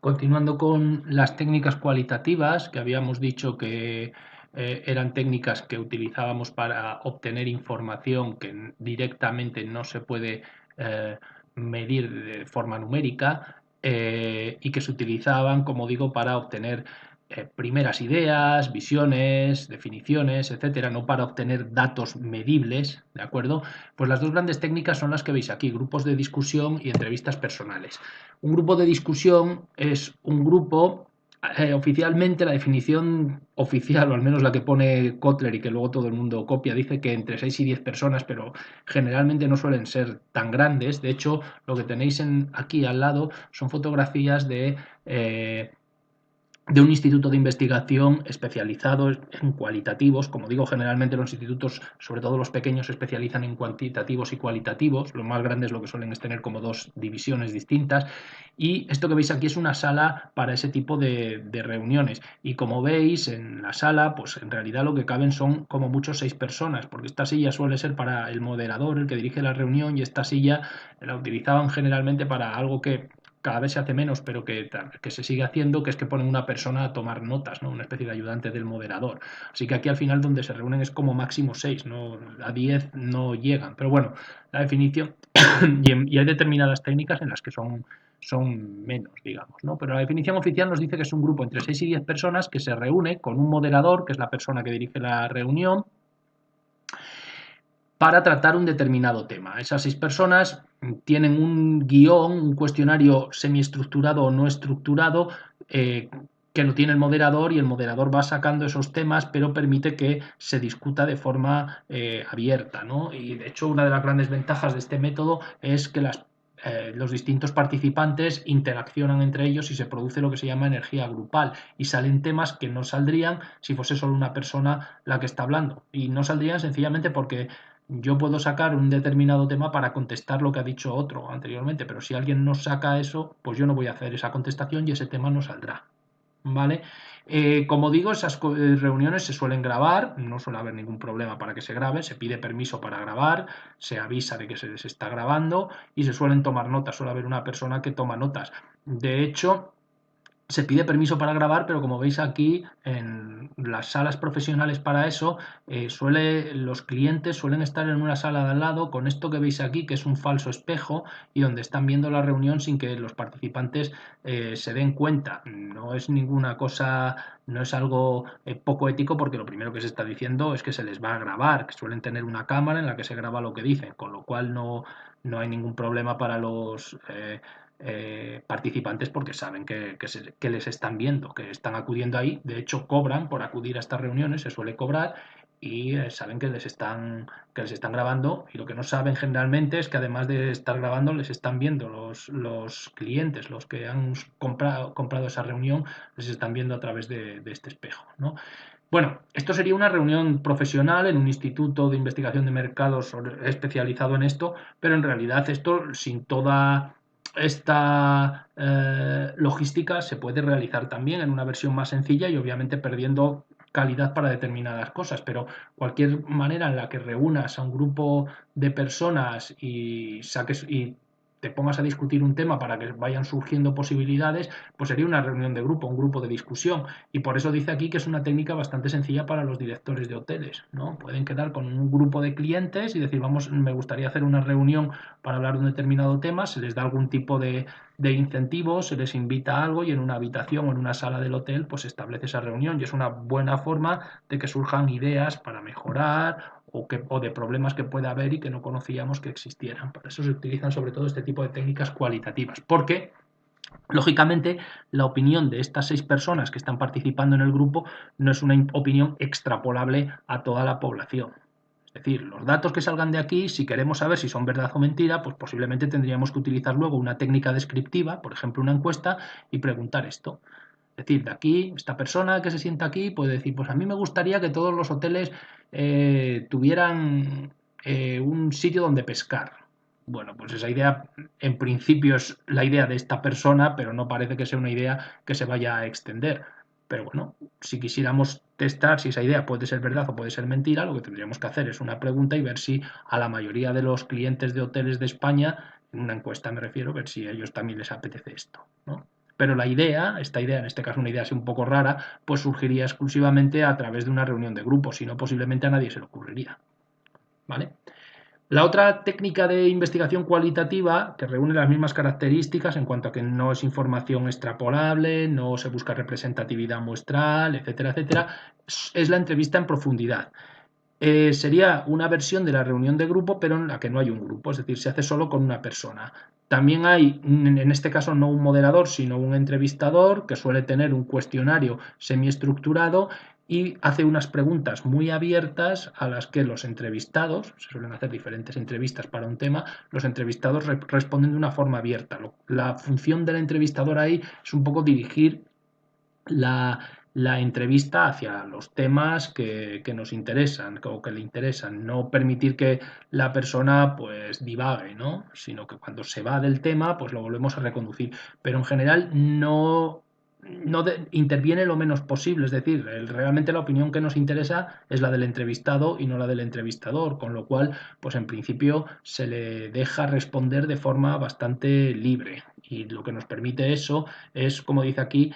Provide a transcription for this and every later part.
Continuando con las técnicas cualitativas, que habíamos dicho que eran técnicas que utilizábamos para obtener información que directamente no se puede eh, medir de forma numérica y que se utilizaban, como digo, para obtener primeras ideas, visiones, definiciones, etcétera, no para obtener datos medibles, ¿de acuerdo? Pues las dos grandes técnicas son las que veis aquí, grupos de discusión y entrevistas personales. Un grupo de discusión es un grupo, oficialmente la definición oficial, o al menos la que pone Kotler y que luego todo el mundo copia, dice que entre 6 y 10 personas, pero generalmente no suelen ser tan grandes. De hecho, lo que tenéis aquí al lado son fotografías de un instituto de investigación especializado en cualitativos. Como digo, generalmente los institutos, sobre todo los pequeños, se especializan en cuantitativos y cualitativos. Los más grandes lo que suelen es tener como dos divisiones distintas. Y esto que veis aquí es una sala para ese tipo de reuniones. Y como veis en la sala, pues en realidad lo que caben son como mucho 6 personas, porque esta silla suele ser para el moderador, el que dirige la reunión, y esta silla la utilizaban generalmente para algo que cada vez se hace menos, pero que se sigue haciendo, que es que ponen una persona a tomar notas, ¿no? Una especie de ayudante del moderador. Así que aquí al final donde se reúnen es como máximo 6, ¿no? A 10 no llegan. Pero bueno, la definición, y hay determinadas técnicas en las que son menos, digamos, ¿no? Pero la definición oficial nos dice que es un grupo entre 6 y 10 personas que se reúne con un moderador, que es la persona que dirige la reunión, para tratar un determinado tema. Esas 6 personas tienen un guión, un cuestionario semiestructurado o no estructurado, que lo tiene el moderador, y el moderador va sacando esos temas, pero permite que se discuta de forma abierta, ¿no? Y de hecho una de las grandes ventajas de este método es que los distintos participantes interaccionan entre ellos y se produce lo que se llama energía grupal, y salen temas que no saldrían si fuese solo una persona la que está hablando, y no saldrían sencillamente porque yo puedo sacar un determinado tema para contestar lo que ha dicho otro anteriormente, pero si alguien no saca eso, pues yo no voy a hacer esa contestación y ese tema no saldrá. ¿Vale? Como digo, esas reuniones se suelen grabar, no suele haber ningún problema para que se grabe, se pide permiso para grabar, se avisa de que se les está grabando y se suelen tomar notas, suele haber una persona que toma notas. De hecho, se pide permiso para grabar, pero como veis aquí en las salas profesionales para eso, los clientes suelen estar en una sala de al lado con esto que veis aquí, que es un falso espejo, y donde están viendo la reunión sin que los participantes se den cuenta. No es ninguna cosa, no es algo poco ético, porque lo primero que se está diciendo es que se les va a grabar, que suelen tener una cámara en la que se graba lo que dicen, con lo cual no hay ningún problema para los participantes, porque saben que les están viendo, que están acudiendo ahí. De hecho, cobran por acudir a estas reuniones, se suele cobrar, y saben que les están grabando, y lo que no saben generalmente es que además de estar grabando les están viendo los clientes, los que han comprado esa reunión, les están viendo a través de este espejo, ¿no? Bueno, esto sería una reunión profesional en un instituto de investigación de mercados especializado en esto, pero en realidad esto, sin toda esta logística, se puede realizar también en una versión más sencilla y obviamente perdiendo calidad para determinadas cosas, pero cualquier manera en la que reúnas a un grupo de personas y saques y te pongas a discutir un tema para que vayan surgiendo posibilidades, pues sería una reunión de grupo, un grupo de discusión. Y por eso dice aquí que es una técnica bastante sencilla para los directores de hoteles, ¿no? Pueden quedar con un grupo de clientes y decir, vamos, me gustaría hacer una reunión para hablar de un determinado tema, se les da algún tipo de incentivo, se les invita a algo, y en una habitación o en una sala del hotel pues se establece esa reunión, y es una buena forma de que surjan ideas para mejorar, o de problemas que pueda haber y que no conocíamos que existieran. Por eso se utilizan sobre todo este tipo de técnicas cualitativas, porque lógicamente, la opinión de estas 6 personas que están participando en el grupo no es una opinión extrapolable a toda la población. Es decir, los datos que salgan de aquí, si queremos saber si son verdad o mentira, pues posiblemente tendríamos que utilizar luego una técnica descriptiva, por ejemplo una encuesta, y preguntar esto. Es decir, de aquí, esta persona que se sienta aquí puede decir, pues a mí me gustaría que todos los hoteles tuvieran un sitio donde pescar. Bueno, pues esa idea en principio es la idea de esta persona, pero no parece que sea una idea que se vaya a extender. Pero bueno, si quisiéramos testar si esa idea puede ser verdad o puede ser mentira, lo que tendríamos que hacer es una pregunta y ver si a la mayoría de los clientes de hoteles de España, en una encuesta me refiero, ver si a ellos también les apetece esto, ¿no? pero esta idea, en este caso una idea así un poco rara, pues surgiría exclusivamente a través de una reunión de grupo, si no posiblemente a nadie se le ocurriría, ¿vale? La otra técnica de investigación cualitativa, que reúne las mismas características en cuanto a que no es información extrapolable, no se busca representatividad muestral, etcétera, etcétera, es la entrevista en profundidad. Sería una versión de la reunión de grupo, pero en la que no hay un grupo, es decir, se hace solo con una persona. También hay, en este caso, no un moderador, sino un entrevistador que suele tener un cuestionario semiestructurado y hace unas preguntas muy abiertas a las que los entrevistados, se suelen hacer diferentes entrevistas para un tema, los entrevistados responden de una forma abierta. La función del entrevistador ahí es un poco dirigir la entrevista hacia los temas que nos interesan o que le interesan, no permitir que la persona pues divague, ¿no? Sino que cuando se va del tema pues lo volvemos a reconducir, pero en general no interviene lo menos posible, es decir, realmente la opinión que nos interesa es la del entrevistado y no la del entrevistador, con lo cual pues en principio se le deja responder de forma bastante libre y lo que nos permite eso es, como dice aquí,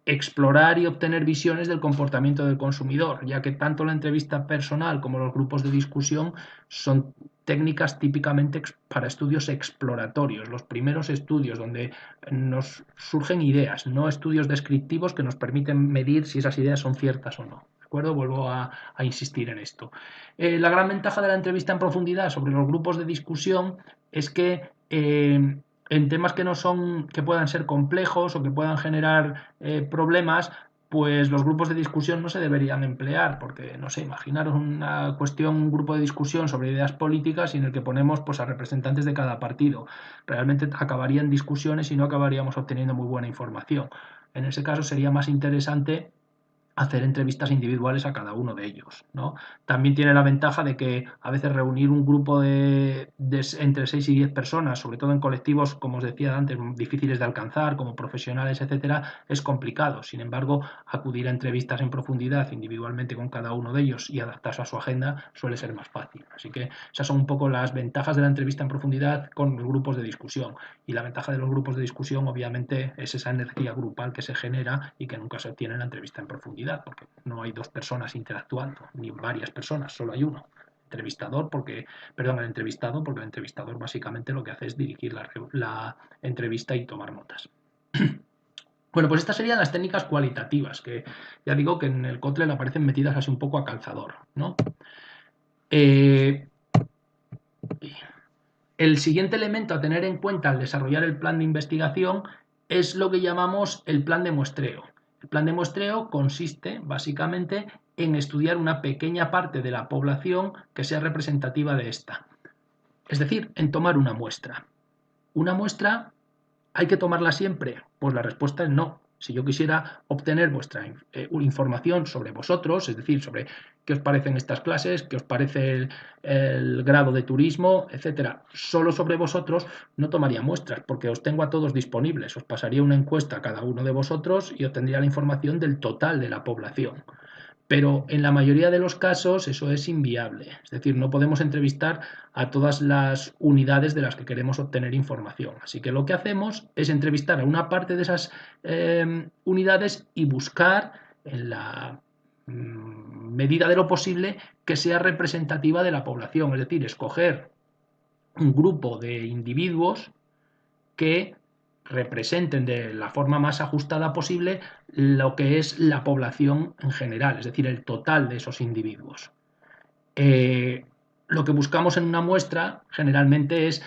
explorar y obtener visiones del comportamiento del consumidor, ya que tanto la entrevista personal como los grupos de discusión son técnicas típicamente para estudios exploratorios, los primeros estudios donde nos surgen ideas, no estudios descriptivos que nos permiten medir si esas ideas son ciertas o no. ¿De acuerdo? Vuelvo a insistir en esto. La gran ventaja de la entrevista en profundidad sobre los grupos de discusión es que en temas que no son, que puedan ser complejos o que puedan generar problemas, pues los grupos de discusión no se deberían emplear, porque, no sé, imaginaros una cuestión, un grupo de discusión sobre ideas políticas y en el que ponemos pues, a representantes de cada partido. Realmente acabarían discusiones y no acabaríamos obteniendo muy buena información. En ese caso sería más interesante hacer entrevistas individuales a cada uno de ellos, ¿no? También tiene la ventaja de que a veces reunir un grupo de entre 6 y 10 personas, sobre todo en colectivos, como os decía antes, difíciles de alcanzar, como profesionales, etcétera, es complicado. Sin embargo, acudir a entrevistas en profundidad individualmente con cada uno de ellos y adaptarse a su agenda suele ser más fácil. Así que esas son un poco las ventajas de la entrevista en profundidad con los grupos de discusión. Y la ventaja de los grupos de discusión, obviamente, es esa energía grupal que se genera y que nunca se obtiene en la entrevista en profundidad, porque no hay dos personas interactuando, ni varias personas, solo hay uno. El entrevistado, porque el entrevistador básicamente lo que hace es dirigir la entrevista y tomar notas. Bueno, pues estas serían las técnicas cualitativas, que ya digo que en el Kotlin aparecen metidas así un poco a calzador, ¿no? El siguiente elemento a tener en cuenta al desarrollar el plan de investigación es lo que llamamos el plan de muestreo. El plan de muestreo consiste básicamente en estudiar una pequeña parte de la población que sea representativa de esta. Es decir, en tomar una muestra. ¿Una muestra hay que tomarla siempre? Pues la respuesta es no. Si yo quisiera obtener vuestra información sobre vosotros, es decir, sobre qué os parecen estas clases, qué os parece el grado de turismo, etcétera, solo sobre vosotros, no tomaría muestras porque os tengo a todos disponibles. Os pasaría una encuesta a cada uno de vosotros y obtendría la información del total de la población. Pero en la mayoría de los casos eso es inviable. Es decir, no podemos entrevistar a todas las unidades de las que queremos obtener información. Así que lo que hacemos es entrevistar a una parte de esas unidades y buscar en la medida de lo posible que sea representativa de la población. Es decir, escoger un grupo de individuos que representen de la forma más ajustada posible lo que es la población en general, es decir, el total de esos individuos. Lo que buscamos en una muestra generalmente es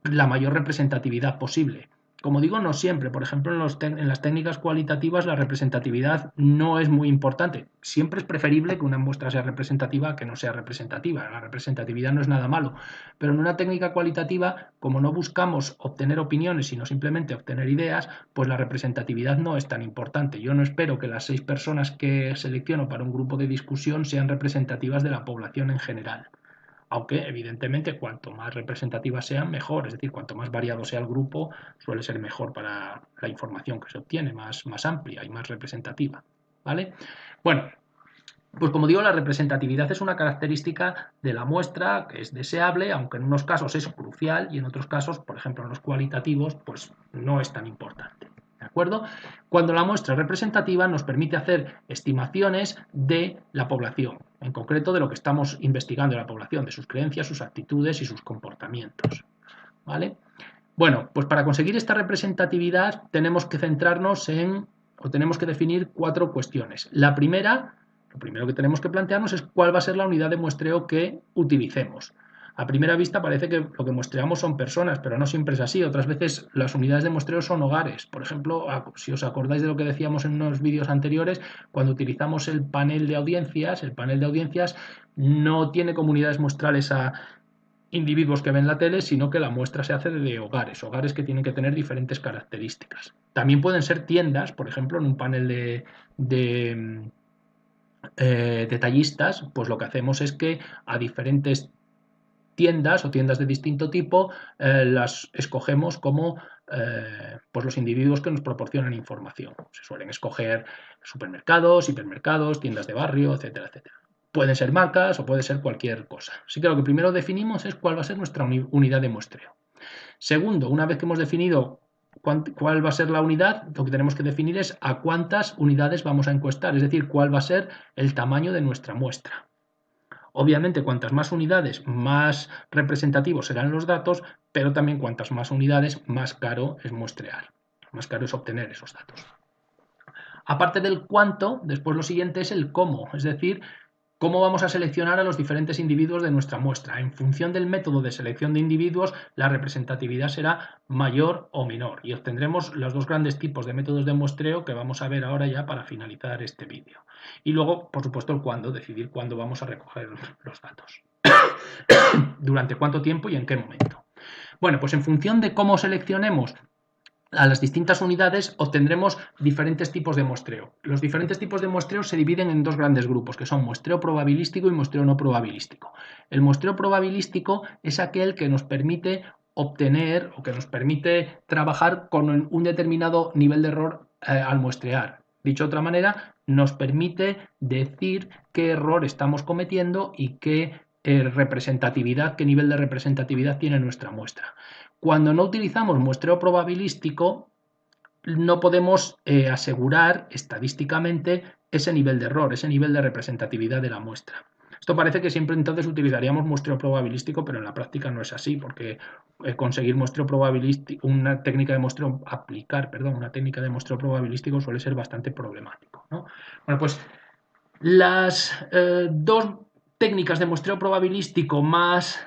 la mayor representatividad posible. Como digo, no siempre. Por ejemplo, en las técnicas cualitativas la representatividad no es muy importante. Siempre es preferible que una muestra sea representativa que no sea representativa. La representatividad no es nada malo. Pero en una técnica cualitativa, como no buscamos obtener opiniones, sino simplemente obtener ideas, pues la representatividad no es tan importante. Yo no espero que las 6 personas que selecciono para un grupo de discusión sean representativas de la población en general. Aunque, evidentemente, cuanto más representativas sean, mejor. Es decir, cuanto más variado sea el grupo, suele ser mejor para la información que se obtiene, más amplia y más representativa. ¿Vale? Bueno, pues como digo, la representatividad es una característica de la muestra que es deseable, aunque en unos casos es crucial y en otros casos, por ejemplo en los cualitativos, pues no es tan importante. acuerdo? Cuando la muestra es representativa nos permite hacer estimaciones de la población, en concreto de lo que estamos investigando de la población, de sus creencias, sus actitudes y sus comportamientos, ¿vale? Bueno, pues para conseguir esta representatividad tenemos que centrarnos o tenemos que definir 4 cuestiones. La primera, lo primero que tenemos que plantearnos es cuál va a ser la unidad de muestreo que utilicemos. A primera vista parece que lo que muestreamos son personas, pero no siempre es así. Otras veces las unidades de muestreo son hogares. Por ejemplo, si os acordáis de lo que decíamos en unos vídeos anteriores, cuando utilizamos el panel de audiencias no tiene como unidades muestrales a individuos que ven la tele, sino que la muestra se hace de hogares que tienen que tener diferentes características. También pueden ser tiendas, por ejemplo, en un panel de detallistas, pues lo que hacemos es que a diferentes tiendas o tiendas de distinto tipo las escogemos como pues los individuos que nos proporcionan información. Se suelen escoger supermercados, hipermercados, tiendas de barrio, etcétera, etcétera. Pueden ser marcas o puede ser cualquier cosa. Así que lo que primero definimos es cuál va a ser nuestra unidad de muestreo. Segundo, una vez que hemos definido cuál va a ser la unidad, lo que tenemos que definir es a cuántas unidades vamos a encuestar, es decir, cuál va a ser el tamaño de nuestra muestra. Obviamente, cuantas más unidades, más representativos serán los datos, pero también cuantas más unidades, más caro es muestrear, más caro es obtener esos datos. Aparte del cuánto, después lo siguiente es el cómo, es decir, cómo vamos a seleccionar a los diferentes individuos de nuestra muestra. En función del método de selección de individuos, la representatividad será mayor o menor y obtendremos los 2 grandes tipos de métodos de muestreo que vamos a ver ahora ya para finalizar este vídeo. Y luego, por supuesto, el cuándo, decidir cuándo vamos a recoger los datos. Durante cuánto tiempo y en qué momento. Bueno, pues en función de cómo seleccionemos a las distintas unidades obtendremos diferentes tipos de muestreo. Los diferentes tipos de muestreo se dividen en 2 grandes grupos, que son muestreo probabilístico y muestreo no probabilístico. El muestreo probabilístico es aquel que nos permite obtener o que nos permite trabajar con un determinado nivel de error al muestrear. Dicho de otra manera, nos permite decir qué error estamos cometiendo y qué representatividad, qué nivel de representatividad tiene nuestra muestra. Cuando no utilizamos muestreo probabilístico, no podemos asegurar estadísticamente ese nivel de error, ese nivel de representatividad de la muestra. Esto parece que siempre entonces utilizaríamos muestreo probabilístico, pero en la práctica no es así, porque conseguir muestreo probabilístico, una técnica de muestreo probabilístico suele ser bastante problemático, ¿no? Bueno, pues las 2 técnicas de muestreo probabilístico más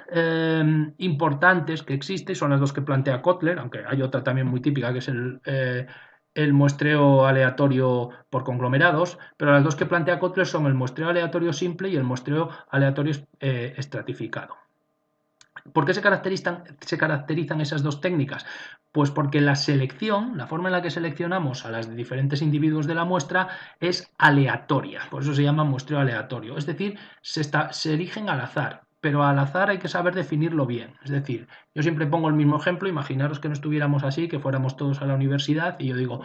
importantes que existen son las 2 que plantea Kotler, aunque hay otra también muy típica que es el muestreo aleatorio por conglomerados, pero las 2 que plantea Kotler son el muestreo aleatorio simple y el muestreo aleatorio estratificado. ¿Por qué se caracterizan esas 2 técnicas? Pues porque la selección, la forma en la que seleccionamos a los diferentes individuos de la muestra es aleatoria, por eso se llama muestreo aleatorio, es decir, se eligen al azar, pero al azar hay que saber definirlo bien, es decir, yo siempre pongo el mismo ejemplo, imaginaros que no estuviéramos así, que fuéramos todos a la universidad y yo digo,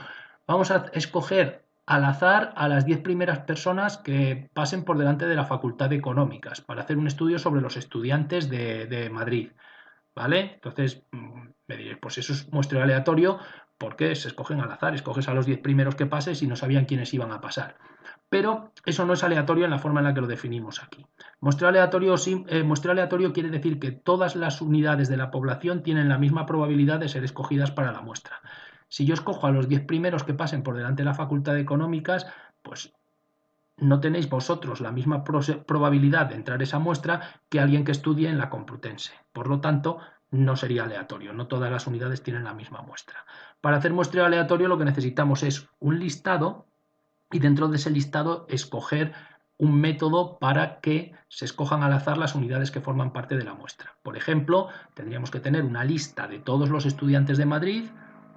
vamos a escoger al azar a las 10 primeras personas que pasen por delante de la Facultad de Económicas para hacer un estudio sobre los estudiantes de Madrid, ¿vale? Entonces me diréis, pues eso es muestreo aleatorio porque se escogen al azar, escoges a los 10 primeros que pases y no sabían quiénes iban a pasar. Pero eso no es aleatorio en la forma en la que lo definimos aquí. Muestreo aleatorio quiere decir que todas las unidades de la población tienen la misma probabilidad de ser escogidas para la muestra. Si yo escojo a los 10 primeros que pasen por delante de la Facultad de Económicas, pues no tenéis vosotros la misma probabilidad de entrar a esa muestra que alguien que estudie en la Complutense. Por lo tanto, no sería aleatorio, no todas las unidades tienen la misma muestra. Para hacer muestreo aleatorio lo que necesitamos es un listado y dentro de ese listado escoger un método para que se escojan al azar las unidades que forman parte de la muestra. Por ejemplo, tendríamos que tener una lista de todos los estudiantes de Madrid,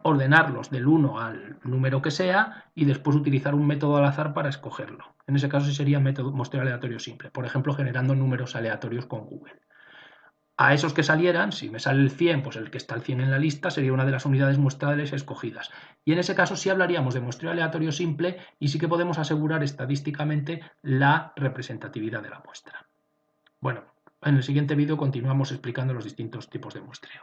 ordenarlos del 1 al número que sea y después utilizar un método al azar para escogerlo. En ese caso sí sería muestreo aleatorio simple, por ejemplo generando números aleatorios con Google. A esos que salieran, si me sale el 100, pues el que está el 100 en la lista sería una de las unidades muestrales escogidas. Y en ese caso sí hablaríamos de muestreo aleatorio simple y sí que podemos asegurar estadísticamente la representatividad de la muestra. Bueno, en el siguiente vídeo continuamos explicando los distintos tipos de muestreo.